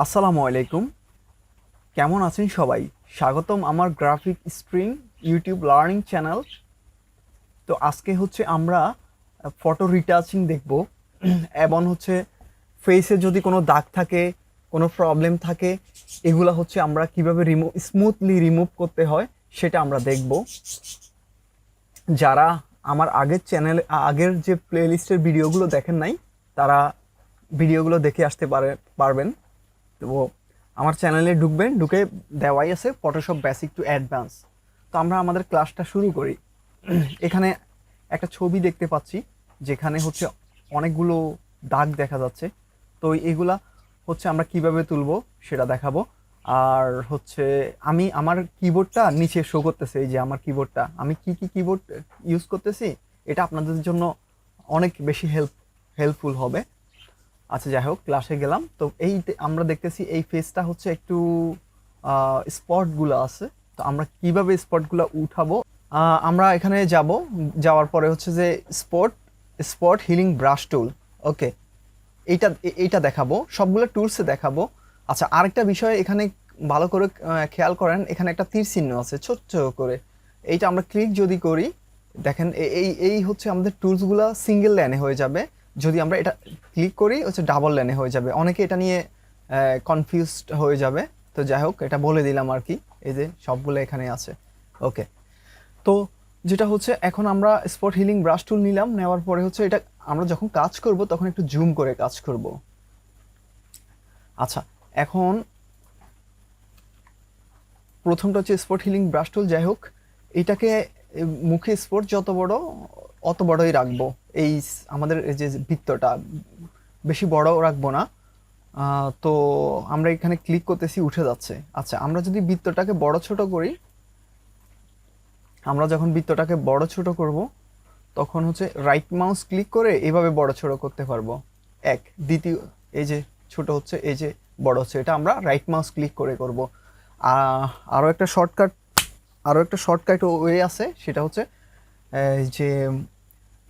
আসসালামু আলাইকুম। কেমন আছেন সবাই? স্বাগতম আমার graphic string YouTube learning channel. তো আজকে হচ্ছে আমরা ফটো রিটাচিং দেখব এবং হচ্ছে ফেসে যদি কোনো দাগ থাকে, কোনো প্রবলেম থাকে, এগুলা হচ্ছে আমরা কিভাবে স্মুথলি রিমুভ করতে হয় সেটা আমরা দেখব। যারা আমার আগের যে প্লেলিস্টের ভিডিওগুলো দেখেন নাই, তারা ভিডিওগুলো দেখে আসতে পারবেন। তো আমার চ্যানেলে ঢুকে দেওয়াই আছে ফটোশপ বেসিক টু অ্যাডভান্স। তো আমরা আমাদের ক্লাসটা শুরু করি। এখানে একটা ছবি দেখতে পাচ্ছি যেখানে হচ্ছে অনেকগুলো দাগ দেখা যাচ্ছে। তো এগুলা হচ্ছে আমরা কিভাবে তুলবো সেটা দেখাবো। আর হচ্ছে আমি আমার কিবোর্ডটা নিচে শো করতেছে, এই যে আমার কিবোর্ডটা, আমি কি কিবোর্ড ইউজ করতেছি এটা আপনাদের জন্য অনেক বেশি হেল্পফুল হবে। আচ্ছা, যাই হোক, ক্লাসে গেলাম। তো আমরা দেখতেছি এই ফেসটা হচ্ছে একটু স্পটগুলো আছে। তো আমরা কিভাবে স্পটগুলো উঠাবো, আমরা এখানে যাওয়ার পরে হচ্ছে যে স্পট হিলিং ব্রাশ টুল। ওকে, এইটা দেখাবো, সবগুলো টুলসে দেখাবো। আচ্ছা, আরেকটা বিষয় এখানে ভালো করে খেয়াল করেন, এখানে একটা তীর চিহ্ন আছে ছোট্ট করে। এইটা আমরা ক্লিক যদি করি, দেখেন এই হচ্ছে আমাদের টুলসগুলো সিঙ্গেল লাইনে হয়ে যাবে। যদি আমরা এটা ক্লিক করি হচ্ছে ডাবল লাইনে হয়ে যাবে। অনেকে এটা নিয়ে কনফিউজড হয়ে যাবে। তো যাই হোক, এটা বলে দিলাম আর কি। এই যে সবগুলো এখানে আছে। ওকে, তো যেটা হচ্ছে এখন আমরা স্পট হিলিং ব্রাশ টুল নিলাম, নেওয়ার পরে হচ্ছে এটা আমরা যখন কাজ করব তখন একটু জুম করে কাজ করব। আচ্ছা, এখন প্রথমটা হচ্ছে স্পট হিলিং ব্রাশ টুল। যাই হোক, এইটাকে মুখে স্পট যত বড় অত বড়ই রাখবো। এই আমাদের এই যে বৃত্তটা বেশি বড় রাখবো না। তো আমরা এখানে ক্লিক করতেছি, উঠে যাচ্ছে। আচ্ছা, আমরা যদি বৃত্তটাকে বড় ছোট করি, আমরা যখন বৃত্তটাকে বড় ছোট করব তখন হচ্ছে রাইট মাউস ক্লিক করে এভাবে বড় ছোট করতে পারবো। দ্বিতীয়, এই যে ছোট হচ্ছে, এই যে বড় হচ্ছে, এটা আমরা রাইট মাউস ক্লিক করে করব। আরও একটা শর্টকাট ওয়ে আছে, সেটা হচ্ছে যে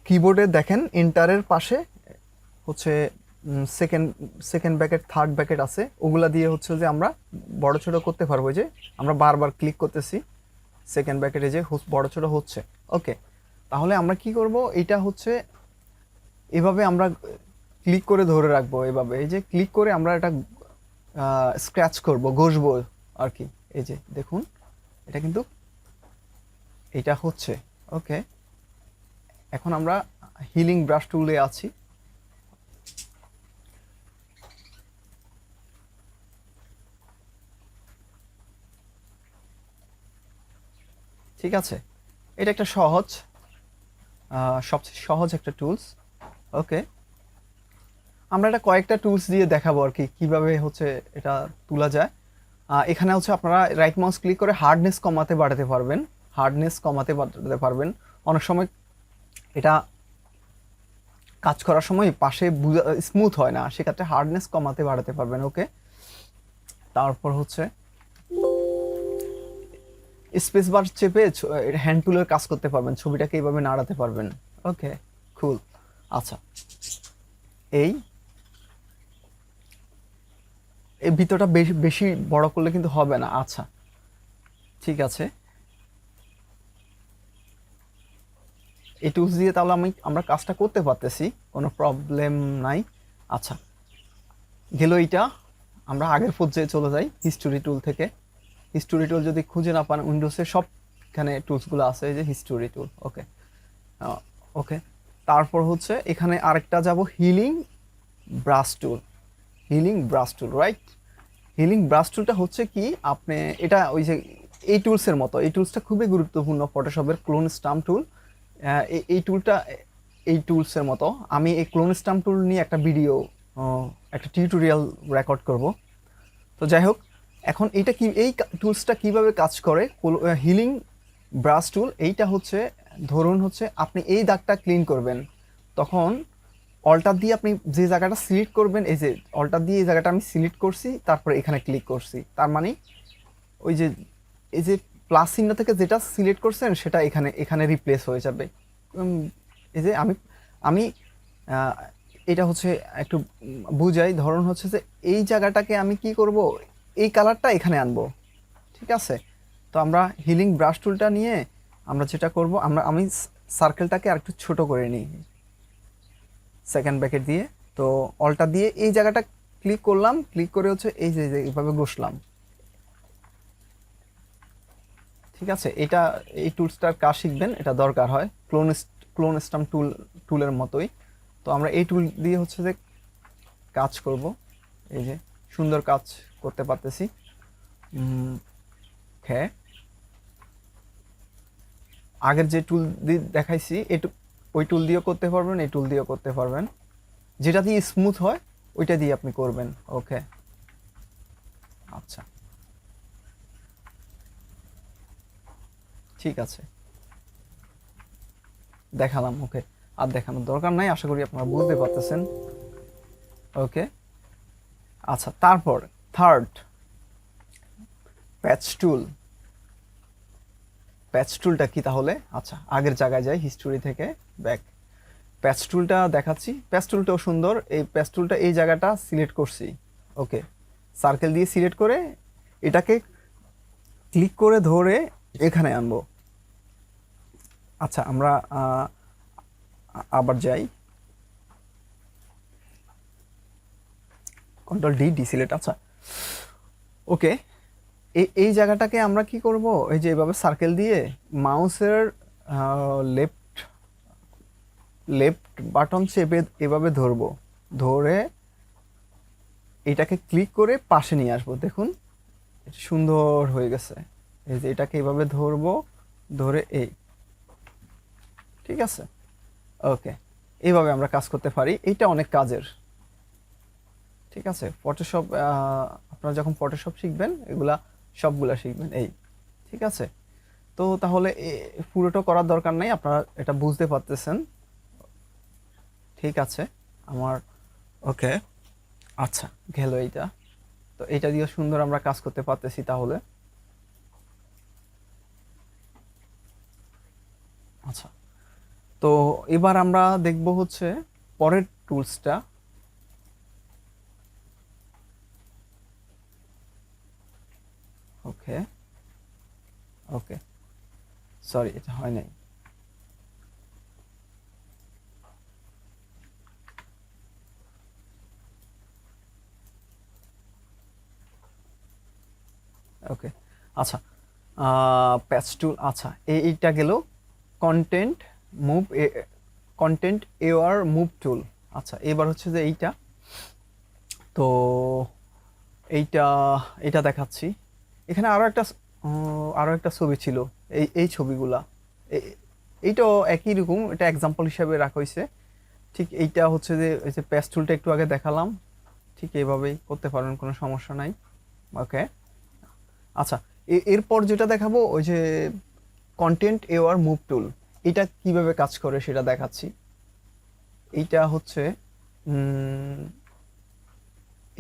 কিবোর্ডে দেখেন এন্টারের পাশে হচ্ছে সেকেন্ড ব্র্যাকেট, থার্ড ব্র্যাকেট আছে, ওগুলা দিয়ে হচ্ছে যে আমরা বড় ছোট করতে পারবো। যে আমরা বারবার ক্লিক করতেছি, সেকেন্ড ব্র্যাকেটে যে বড় ছোট হচ্ছে। ওকে, তাহলে আমরা কি করব, এটা হচ্ছে এভাবে আমরা ক্লিক করে ধরে রাখবো এভাবে। এই যে ক্লিক করে আমরা এটা স্ক্র্যাচ করব, ঘষবো আর কি। এই যে দেখুন, এটা কিন্তু এটা হচ্ছে। ওকে, এখন আমরা হিলিং ব্রাশ টুলে আছি। ঠিক আছে, এটা একটা সবচেয়ে সহজ একটা টুলস। ওকে, আমরা এটা কয়েকটা টুলস দিয়ে দেখাবো আর কি কিভাবে হচ্ছে এটা তোলা যায়। এখানে হচ্ছে আপনারা রাইট মাউস ক্লিক করে হার্ডনেস কমাতে বাড়াতে পারবেন। অনেক সময় এটা কাজ করার সময় পাশে স্মুথ হয় না, সেক্ষেত্রে হার্ডনেস কমাতে বাড়াতে পারবেন। ওকে, তারপর হচ্ছে স্পেস বার চেপে হ্যান্ড টুলের কাজ করতে পারবেন, ছবিটাকে এইভাবে নাড়াতে পারবেন। ওকে, কুল। আচ্ছা, এই ভিতরটা বেশি বড় করলে কিন্তু হবে না। আচ্ছা, ঠিক আছে, এই টুলস দিয়ে তাহলে আমরা কাজটা করতে পারতেছি, কোনো প্রবলেম নাই। আচ্ছা, গেল এইটা। আমরা আগের পর্যায়ে চলে যাই হিস্টোরি টুল থেকে। হিস্টোরি টুল যদি খুঁজে না পান, উইন্ডোজে সবখানে টুলসগুলো আছে, এই যে হিস্টোরি টুল। ওকে, ওকে, তারপর হচ্ছে এখানে আরেকটা যাব, হিলিং ব্রাশ টুল। রাইট, হিলিং ব্রাশ টুলটা হচ্ছে কি, আপনি এটা ওই যে এই টুলসের মতো, এই টুলসটা খুবই গুরুত্বপূর্ণ ফটোশপের, ক্লোন স্টাম্প টুল। এই টুলটা এই টুলসের মতো। আমি এই ক্লোন স্টাম্প টুল নিয়ে একটা টিউটোরিয়াল রেকর্ড করব। তো যাই হোক, এখন এই টুলসটা কিভাবে কাজ করে, হিলিং ব্রাশ টুল। এইটা হচ্ছে, ধরুন হচ্ছে আপনি এই দাগটা ক্লিন করবেন, তখন অল্টার দিয়ে আপনি যে জায়গাটা সিলেক্ট করবেন, এই যে অল্টার দিয়ে এই জায়গাটা আমি সিলেক্ট করছি, তারপরে এখানে ক্লিক করছি, তার মানে ওই যে এই যে প্লাস চিহ্ন থেকে যেটা সিলেক্ট করছেন সেটা এখানে রিপ্লেস হয়ে যাবে। এই যে আমি এটা হচ্ছে একটু বুঝাই, ধরুন হচ্ছে যে এই জায়গাটাকে আমি কি করব, এই কালারটা এখানে আনবো, ঠিক আছে। তো আমরা হিলিং ব্রাশ টুলটা নিয়ে আমরা যেটা করব, আমি সার্কেলটাকে আর একটু ছোট করে নিই সেকেন্ড ব্র্যাকেট দিয়ে। তো অলটা দিয়ে এই জায়গাটা ক্লিক করলাম, ক্লিক করে হচ্ছে এই যে এইভাবে ঘষলাম, ঠিক আছে। এটা এই টুলসটার কাজ শিখবেন, এটা দরকার হয় ক্লোন স্টাম্প টুলের মতোই। তো আমরা এই টুল দিয়ে হচ্ছে যে কাজ করব, এই যে সুন্দর কাজ করতে পারতেছি। হ্যাঁ, আগের যে টুল দিয়ে দেখাইছি ওই টুল দিয়েও করতে পারবেন, এই টুল দিয়েও করতে পারবেন, যেটা দিয়ে স্মুথ হয় ওইটা দিয়ে আপনি করবেন। ওকে, আচ্ছা, ঠিক আছে, দেখালাম। ওকে, আর দেখানোর দরকার নাই, আশা করি আপনারা বুঝতে পারতেছেন। ওকে, আচ্ছা, তারপর থার্ড প্যাচ টুল। প্যাচ টুলটা কি তাহলে? আচ্ছা, আগের জায়গায় যাই, হিস্টোরি থেকে ব্যাক। প্যাচ টুলটা দেখাচ্ছি, প্যাচ টুলটাও সুন্দর। এই প্যাচ টুলটা এই জায়গাটা সিলেক্ট করছি, ওকে, সার্কেল দিয়ে সিলেক্ট করে এটাকে ক্লিক করে ধরে এখানে আনবো। আচ্ছা, আমরা আবার যাই, কন্ট্রোল ডি সিলেক্ট। আচ্ছা, ওকে, এই জায়গাটাকে আমরা কি করব, এই যে এভাবে সার্কেল দিয়ে মাউসের লেফট লেফট বাটন চেপে এভাবে ধরবো, ধরে এটাকে ক্লিক করে পাশে নিয়ে আসবো। দেখুন সুন্দর হয়ে গেছে। এই যে এটাকে এভাবে ধরবো, ধরে এই, ঠিক আছে। ওকে, এইভাবে আমরা কাজ করতে পারি, এইটা অনেক কাজের, ঠিক আছে। ফটোশপ, আপনারা যখন ফটোশপ শিখবেন এগুলা সবগুলা শিখবেন, এই, ঠিক আছে। তো তাহলে পুরোটা করার দরকার নাই, আপনারা এটা বুঝতে পারতেছেন, ঠিক আছে আমার। ওকে, আচ্ছা, গেল এইটা। তো এটা দিয়ে সুন্দর আমরা কাজ করতে পারতেছি তাহলে। আচ্ছা, তো এবার আমরা দেখব হচ্ছে পরের টুলসটা। ওকে, ওকে, সরি, এটা হয় নাই। ওকে, আচ্ছা, প্যাচ টুল, আচ্ছা, এইটা গেল content move, content aware move tool. আচ্ছা, এবার হচ্ছে যে এইটা, তো এইটা এটা দেখাচ্ছি। এখানে আরো একটা ছবি ছিল, এই ছবিগুলা, এইটাও একই রকম, এটা এক্সাম্পল হিসাবে রাখা হয়েছে। ঠিক এইটা হচ্ছে যে এই যে প্যাচ টুলটা একটু আগে দেখালাম, ঠিক এইভাবেই করতে পারবেন, কোনো সমস্যা নাই। ওকে, আচ্ছা, এরপর যেটা দেখাবো ওই যে কন্টেন্ট এওয়ার মুভ টুল, এটা কিভাবে কাজ করে সেটা দেখাচ্ছি। এইটা হচ্ছে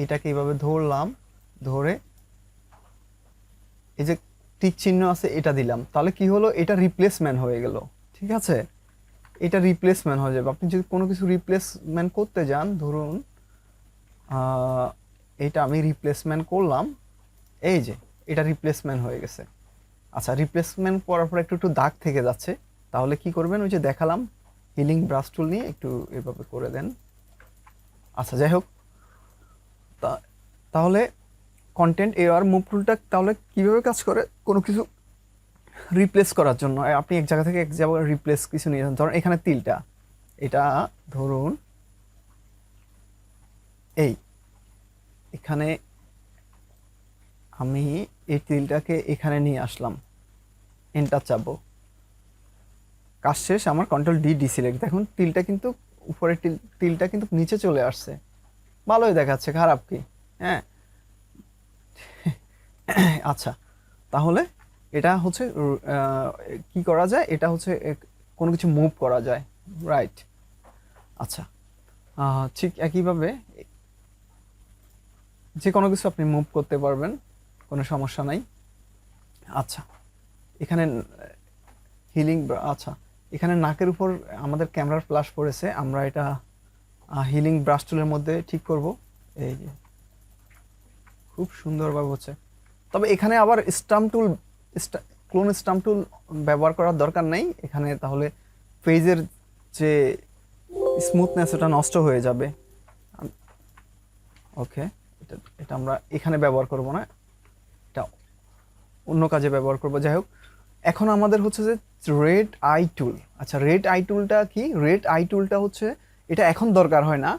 এটাকে এইভাবে ধরলাম, ধরে এই যে টিক চিহ্ন আছে এটা দিলাম, তাহলে কি হলো, এটা রিপ্লেসমেন্ট হয়ে গেল, ঠিক আছে। এটা রিপ্লেসমেন্ট হয়ে যাবে। আপনি যদি কোনো কিছু রিপ্লেসমেন্ট করতে যান, ধরুন এটা আমি রিপ্লেসমেন্ট করলাম, এই যে এটা রিপ্লেসমেন্ট হয়ে গেছে। আচ্ছা, রিপ্লেসমেন্ট করার পর একটু একটু দাগ থেকে যাচ্ছে, তাহলে কি করবেন, ওই যে দেখালাম হিলিং ব্রাশ টুল নিয়ে একটু এভাবে করে দেন। আচ্ছা, যাই হোক, তাহলে কন্টেন্ট এআর মুভ টুলটা তাহলে কিভাবে কাজ করে, কোনো কিছু রিপ্লেস করার জন্য আপনি এক জায়গা থেকে এক জায়গায় রিপ্লেস কিছু নিয়ে যান। ধরুন এখানে তিলটা, এটা ধরুন এই, এখানে আমি এই তিলটাকে এখানে নিয়ে আসলাম, এন্টার চাপবো, কাজ শেষ, আমার কন্ট্রোল ডি সিলেক্ট। দেখুন তিলটা কিন্তু উপরে, তিলটা কিন্তু নিচে চলে আসছে, ভালোই দেখাচ্ছে, খারাপ কি? হ্যাঁ, আচ্ছা, তাহলে এটা হচ্ছে কি করা যায়, এটা হচ্ছে কোনো কিছু মুভ করা যায়, রাইট। আচ্ছা, ঠিক একইভাবে যে কোনো কিছু আপনি মুভ করতে পারবেন, কোনো সমস্যা নাই। আচ্ছা, এখানে হিলিং, আচ্ছা, এখানে নাকের উপর আমাদের ক্যামেরার ফ্ল্যাশ পড়েছে, আমরা এটা হিলিং ব্রাশ টুলের মধ্যে ঠিক করব। এই যে খুব সুন্দরভাবে হচ্ছে। তবে এখানে আবার স্টাম্প টুল, ক্লোন স্টাম্প টুল ব্যবহার করার দরকার নেই এখানে, তাহলে পেজের যে স্মুথনেস ওটা নষ্ট হয়ে যাবে। ওকে, এটা এটা আমরা এখানে ব্যবহার করব না, এটা অন্য কাজে ব্যবহার করব। যাই হোক, এখন আমাদের হচ্ছে যে রেড আই টুল। আচ্ছা, রেড আই টুলটা কি? রেড আই টুলটা হচ্ছে, এটা এখন দরকার হয় না,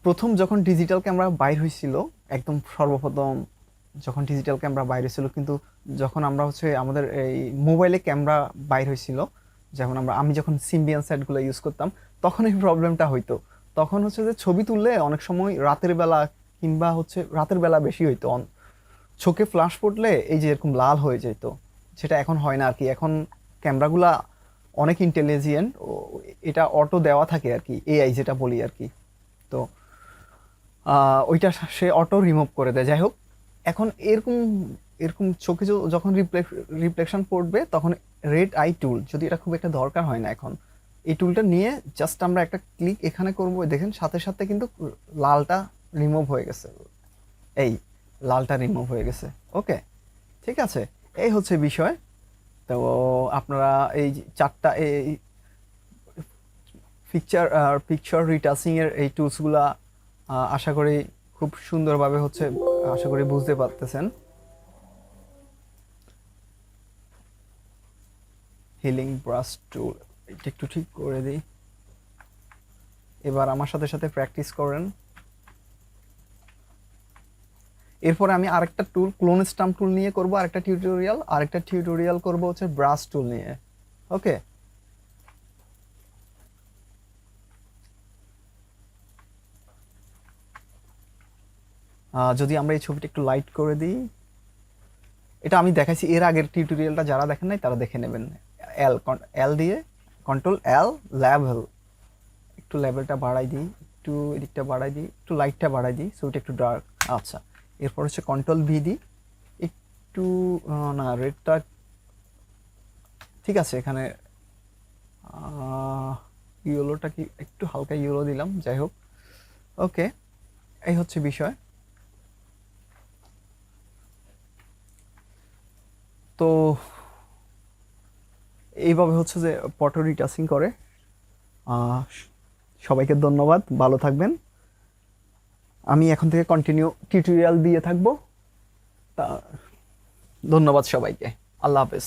প্রথম যখন ডিজিটাল ক্যামেরা বাইর হয়েছিল, একদম সর্বপ্রথম যখন ডিজিটাল ক্যামেরা বাইর হয়েছিল, কিন্তু যখন আমরা হচ্ছে আমাদের এই মোবাইলে ক্যামেরা বাইর হয়েছিল, যেমন আমি যখন সিম্বিয়ান সেটগুলো ইউজ করতাম, তখন এই প্রবলেমটা হইতো। তখন হচ্ছে যে ছবি তুললে অনেক সময় রাতের বেলা, কিংবা হচ্ছে রাতের বেলা বেশি হইতো, চোখে ফ্ল্যাশ পড়লে এই যে এরকম লাল হয়ে যেত। সেটা এখন হয় না আর কি, এখন ক্যামেরাগুলা অনেক ইন্টেলিজেন্ট, এটা অটো দেওয়া থাকে আর কি, এআই যেটা বলি আর কি। তো ওইটা সে অটো রিমুভ করে দেয়। যাই হোক, এখন এরকম এরকম চোখে যখন রিফ্লেকশন পড়বে, তখন রেড আই টুল, যদি এটা খুব একটা দরকার হয় না এখন, এই টুলটা নিয়ে জাস্ট আমরা একটা ক্লিক এখানে করবো, দেখেন সাথে সাথে কিন্তু লালটা রিমুভ হয়ে গেছে। এই লালটা রিমুভ হয়ে গেছে। ওকে, ঠিক আছে, এই হচ্ছে বিষয়। তো আপনারা এই চারটা এই পিকচার রিটাচিং এর এই টুলসগুলা আশা করি খুব সুন্দরভাবে হচ্ছে, আশা করি বুঝতে পারতেছেন। হিলিং ব্রাশ টুল, এটা একটু ঠিক করে দিই। এবার আমার সাথে সাথে প্র্যাকটিস করেন। এরপরে আমি আরেকটা টুল, ক্লোন স্টাম্প টুল নিয়ে করব আরেকটা টিউটোরিয়াল করব হচ্ছে ব্রাশ টুল নিয়ে। ওকে, যদি আমরা এই ছবিটা একটু লাইট করে দিই, এটা আমি দেখাইছি এর আগের টিউটোরিয়ালটা, যারা দেখেন নাই তারা দেখে নেবেন। এল দিয়ে কন্ট্রোল এল, লেভেল, একটু লেভেলটা বাড়াই দিই, একটু এদিকটা বাড়াই দিই, একটু লাইটটা বাড়াই দিই, ছবিটা একটু ডার্ক। আচ্ছা, এরপর হচ্ছে কন্ট্রোল ভি দিই, একটু না রেডটা ঠিক আছে, এখানে ইয়েলোটা কি একটু হালকা ইয়েলো দিলাম। যাই হোক, ওকে, এই হচ্ছে বিষয়। তো এইভাবে হচ্ছে যে ফটো রিটাচিং করে। সবাইকে ধন্যবাদ, ভালো থাকবেন। আমি এখন থেকে কন্টিনিউ টিউটোরিয়াল দিয়ে থাকবো। ধন্যবাদ সবাইকে, আল্লাহ হাফেজ।